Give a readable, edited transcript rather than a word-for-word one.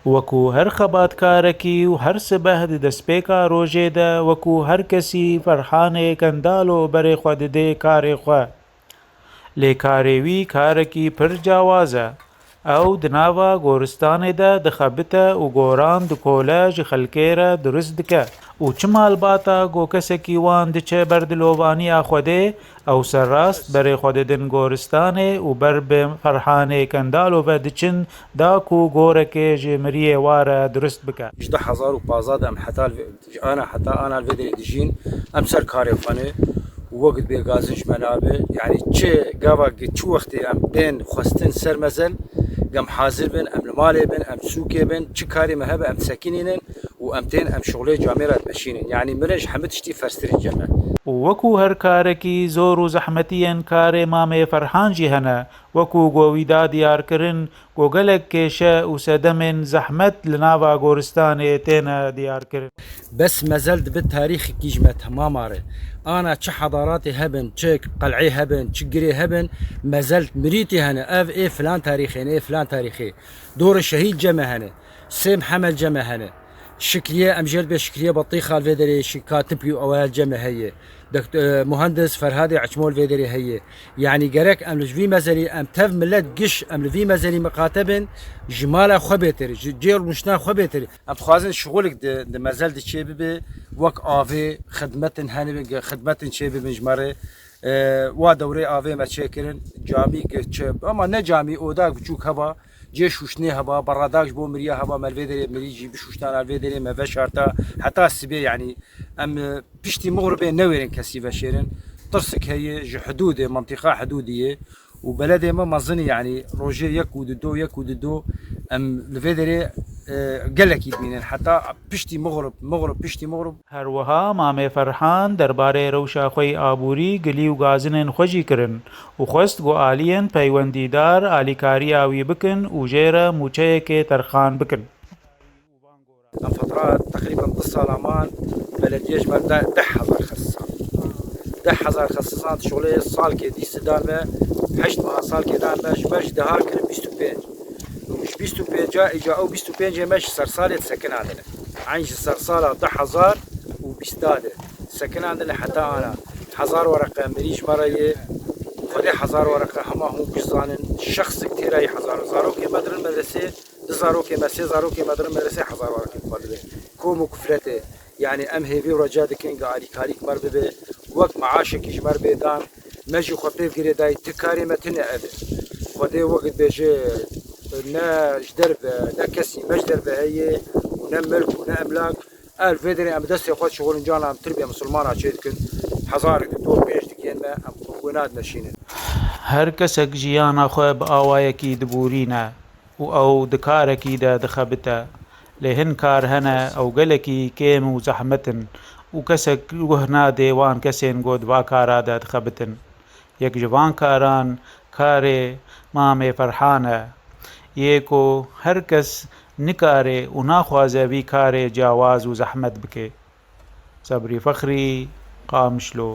وەکو هەر خەباتکارێکی و هەر سبەه دەستپێکا ڕۆژێدا وەکو هەر کەسی فەرحانێک ئەنداڵ و بەرێخوا دەدێ کارێخوا لێ کارێوی کارێکی پر جیاوازە ئەو دناوە گۆرستانێدا دەخەبتە و گۆران دکۆلە ji خەلکێ re durist dike û çi malbata got kesekî wan diçe ber dilovanîya Xwedê ew serrast berê xwe didin goristanê û ber bi ferhanê kendalo ve diçin da ku gorekê ji miriyê wa re durist bike. 12015 em heta ana vê derê dijîn em ser karê xwe ne وقت بێگازن ji me nabe yani çi gavakî çi wextê em bên xwestin ser mezel gem hazir bin em li malê bin em sûkê bin çi karê me hebe em sekînînin û em tên em şoxlê camê re dmeşînin yani min re ji hemû tiştî ferstrîn ceme وەکو هەر کارێکی زۆر و زەحمەتیەن کارێ مامێ فەرحان jî hene وەکو گۆویدا دیارکردن گۆگەلێک کێشە و سەدەمên zehmet li nava goristanê têne diyarkirin. بس مازال دبت تاريخ كيجمة تمام عاري أنا تش حضاراتي هبن تش قلعي هبن تش قري هبن ما زلت مريتي هنا أف إيه فلان تاريخي إيه فلان تاريخي دور الشهيد جمع هنا سي محمد جمع هنا شكرية أمجد بشكرية بطيخة الفيدري كاتب أوائل جمع هي مهندس فرهادي عشمول فيدري هي يعني جرك أم لجفي مزالي أم تف ملت قش أم لجفي مزالي مقاتبن جمالة خبيتري جير مشنا خبيتري أم خوازن شغلك د مازال دي شيء ببي وك آفي خدمتن هني خدمتن شيء ببي جمرة وا دوري آفي ما شكرن جامي كشب أما نه جامي أوداك بچوك هوا جيش وشني هوا براداش بو مريا هوا مالفيدري مريجي بشوشتان الفيدري ما فشارتا حتى السبي يعني ام بشتي مغربي نويرن كسي فشيرن طرسك هي حدود منطقه حدوديه وبلدي ما مظني يعني روجي يكود دو ام الفيدري قالك يدمين حتى بشتي مغرب بشتي مغرب هەروەها مامێ فەرحان دەربارەی ڕەوشاخۆی ئابووری گلی و گازنên xwecî kirin û xwest got aliyên peywendîdar alîkariya wî bikin û jê re mûçeyekê terxan bikin. ام فترات تقريبا 10 سالامان بلديه جمال 10,000 خصصان 10,000 خصصان شغلي الصال كي دي سدان به 8 ماه صال كي دان باش باش دهار كر 25 مش 25 جا او 25 ماشي سرسالة سكن عندنا عايش سرسالة 10,000 و20 سكن عندنا حتى انا 1000 ورقة مريش مرة خدي 1000 ورقة هما هم بيزانن شخص كتير اي 1000 زاروكي مدر المدرسة زاروكي مسي زاروكي مدر المدرسة 1000 ورقة مقدمة كومو كفرته يعني ام هيفي ورجاد كينغ علي كاريك مرببه وقت معاشك يجمر بيدان مجي خطيف قري داي تكاري متنا ابي خدي وقت بيجي نا جدرب نا كسي مجدرب هي ونا ملك ونا املاك الفيدري ام دستي خد شغل جانا ام تربيه مسلمانه شيدكن 1000 دكتور بيش دكين ما ام وناد ماشينه هەر کەسێک ژیانە خۆی بە ئاوایەکی دبورینە و ئەو دکارێکی دا دەخەبتە لێ هەن کار هەنە ئەو گەلێکی کێم و زەحمەتن و کەسێک وەه نادێ وان کەسێن گۆت با کارادا دخەبتن یەک ji van karan karê mamê ferhan e yek û her kes nikare û naxwaze vî karê ciyawaz û zehmet bike. Sebrî Fexrî, Qamişlo.